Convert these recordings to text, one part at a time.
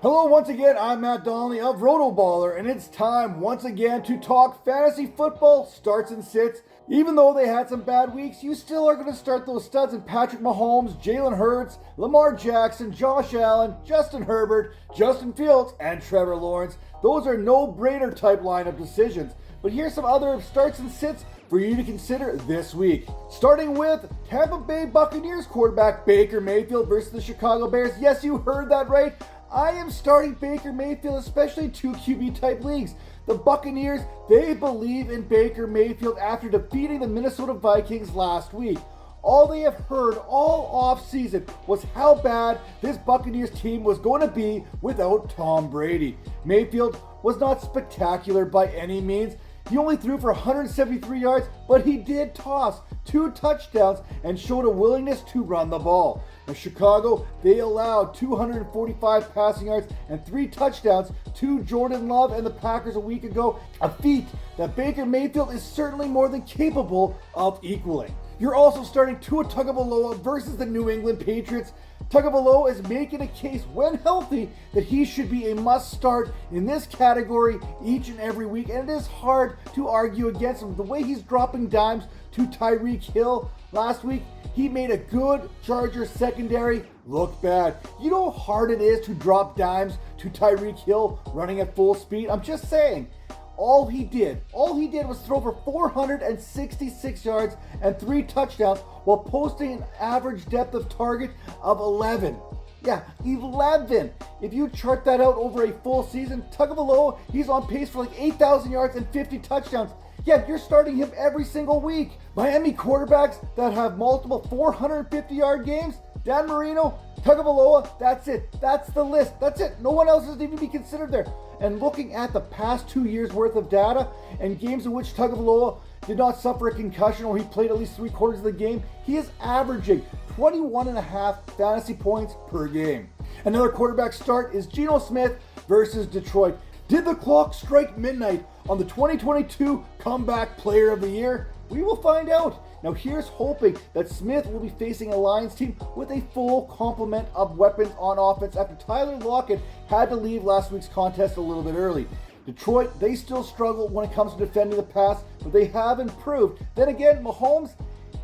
Hello once again, I'm Matt Donnelly of RotoBaller, and it's time once again to talk fantasy football starts and sits. Even though they had some bad weeks, you still are going to start those studs in Patrick Mahomes, Jalen Hurts, Lamar Jackson, Josh Allen, Justin Herbert, Justin Fields, and Trevor Lawrence. Those are no-brainer type lineup decisions. But here's some other starts and sits for you to consider this week. Starting with Tampa Bay Buccaneers quarterback Baker Mayfield versus the Chicago Bears. Yes, you heard that right. I am starting Baker Mayfield, especially in 2 QB type leagues. The Buccaneers, they believe in Baker Mayfield after defeating the Minnesota Vikings last week. All they have heard all offseason was how bad this Buccaneers team was going to be without Tom Brady. Mayfield was not spectacular by any means. He only threw for 173 yards, but he did toss 2 touchdowns and showed a willingness to run the ball. Now, Chicago, they allowed 245 passing yards and 3 touchdowns to Jordan Love and the Packers a week ago, a feat that Baker Mayfield is certainly more than capable of equaling. You're also starting Tua Tagovailoa versus the New England Patriots. Tagovailoa is making a case, when healthy, that he should be a must-start in this category each and every week, and it is hard to argue against him. The way he's dropping dimes to Tyreek Hill last week, he made a good Chargers secondary look bad. You know how hard it is to drop dimes to Tyreek Hill running at full speed? I'm just saying. All he did was throw for 466 yards and 3 touchdowns while posting an average depth of target of 11. Yeah, 11. If you chart that out over a full season, Tagovailoa, he's on pace for like 8,000 yards and 50 touchdowns. Yeah, you're starting him every single week. Miami quarterbacks that have multiple 450-yard games, Dan Marino, Tagovailoa, that's it. That's the list. That's it. No one else is even to be considered there. And looking at the past 2 years worth of data and games in which Tagovailoa did not suffer a concussion or he played at least 3/4 of the game, he is averaging 21.5 fantasy points per game. Another quarterback start is Geno Smith versus Detroit. Did the clock strike midnight on the 2022 Comeback Player of the Year? We will find out. Now here's hoping that Smith will be facing a Lions team with a full complement of weapons on offense after Tyler Lockett had to leave last week's contest a little bit early. Detroit, they still struggle when it comes to defending the pass, but they have improved. Then again, Mahomes,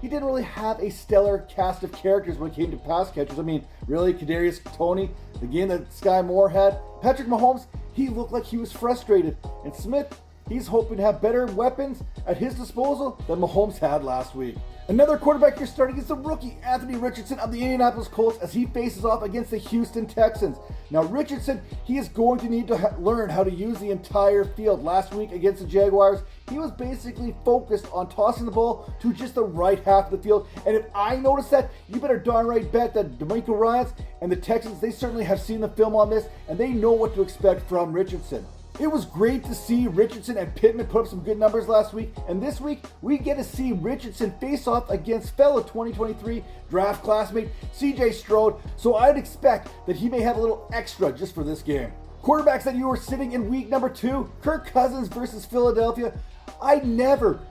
he didn't really have a stellar cast of characters when it came to pass catchers. I mean, really, Kadarius Toney, the game that Sky Moore had. Patrick Mahomes, he looked like he was frustrated. And Smith, he's hoping to have better weapons at his disposal than Mahomes had last week. Another quarterback you're starting is the rookie Anthony Richardson of the Indianapolis Colts as he faces off against the Houston Texans. Now Richardson, he is going to need to learn how to use the entire field. Last week against the Jaguars, he was basically focused on tossing the ball to just the right half of the field. And if I notice that, you better darn right bet that DeMeco Ryans and the Texans, they certainly have seen the film on this and they know what to expect from Richardson. It was great to see Richardson and Pittman put up some good numbers last week, and this week we get to see Richardson face off against fellow 2023 draft classmate CJ Stroud, so I'd expect that he may have a little extra just for this game. Quarterbacks that you were sitting in week number 2, Kirk Cousins versus Philadelphia. I never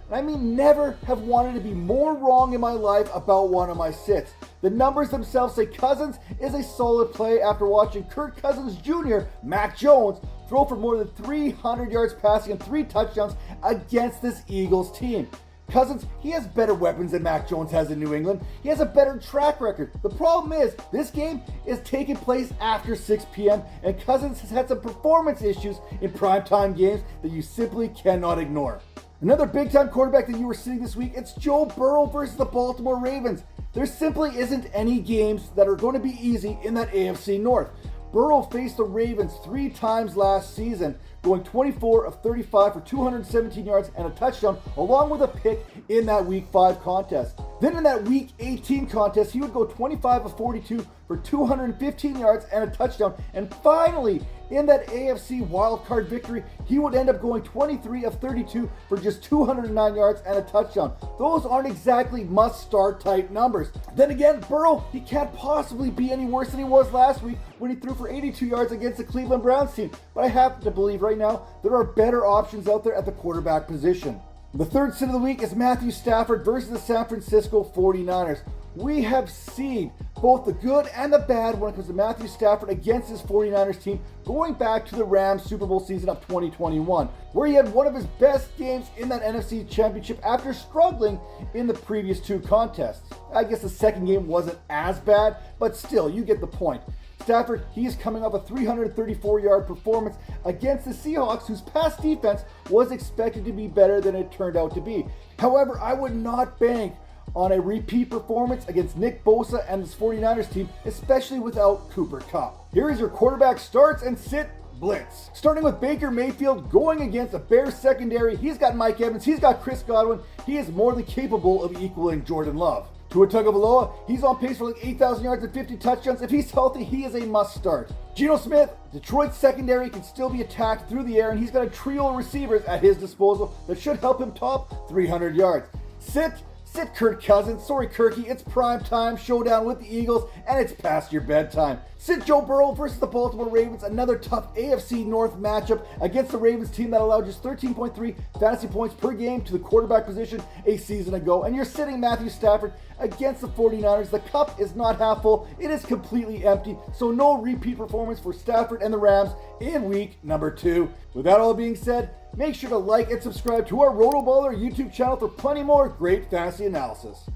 have wanted to be more wrong in my life about one of my sits. The numbers themselves say Cousins is a solid play after watching Kirk Cousins Jr., Mac Jones, throw for more than 300 yards passing and 3 touchdowns against this Eagles team. Cousins, he has better weapons than Mac Jones has in New England. He has a better track record. The problem is, this game is taking place after 6 p.m. and Cousins has had some performance issues in primetime games that you simply cannot ignore. Another big-time quarterback that you were seeing this week, it's Joe Burrow versus the Baltimore Ravens. There simply isn't any games that are going to be easy in that AFC North. Burrow faced the Ravens 3 times last season, going 24 of 35 for 217 yards and a touchdown, along with a pick in that Week 5 contest. Then in that Week 18 contest, he would go 25 of 42 for 215 yards and a touchdown. And finally, in that AFC wildcard victory, he would end up going 23 of 32 for just 209 yards and a touchdown. Those aren't exactly must-start type numbers. Then again, Burrow, he can't possibly be any worse than he was last week when he threw for 82 yards against the Cleveland Browns team. But I have to believe right now there are better options out there at the quarterback position. The third sit of the week is Matthew Stafford versus the San Francisco 49ers. We have seen both the good and the bad when it comes to Matthew Stafford against his 49ers team going back to the Rams Super Bowl season of 2021, where he had one of his best games in that NFC Championship after struggling in the previous two contests. I guess the second game wasn't as bad, but still, you get the point. Stafford, he is coming off a 334-yard performance against the Seahawks, whose pass defense was expected to be better than it turned out to be. However, I would not bank on a repeat performance against Nick Bosa and his 49ers team, especially without Cooper Kupp. Here is your quarterback starts and sit blitz. Starting with Baker Mayfield going against a Bears secondary. He's got Mike Evans, he's got Chris Godwin. He is more than capable of equaling Jordan Love. Tua Tagovailoa, he's on pace for like 8,000 yards and 50 touchdowns. If he's healthy, he is a must start. Geno Smith, Detroit's secondary can still be attacked through the air, and he's got a trio of receivers at his disposal that should help him top 300 yards. Sit Kirk Cousins. Sorry, Kirky, it's prime time showdown with the Eagles, and it's past your bedtime. Sit Joe Burrow versus the Baltimore Ravens, another tough AFC North matchup against the Ravens team that allowed just 13.3 fantasy points per game to the quarterback position a season ago. And you're sitting Matthew Stafford against the 49ers. The cup is not half full, it is completely empty, so no repeat performance for Stafford and the Rams in week number 2. With that all being said, make sure to like and subscribe to our RotoBaller YouTube channel for plenty more great fantasy analysis.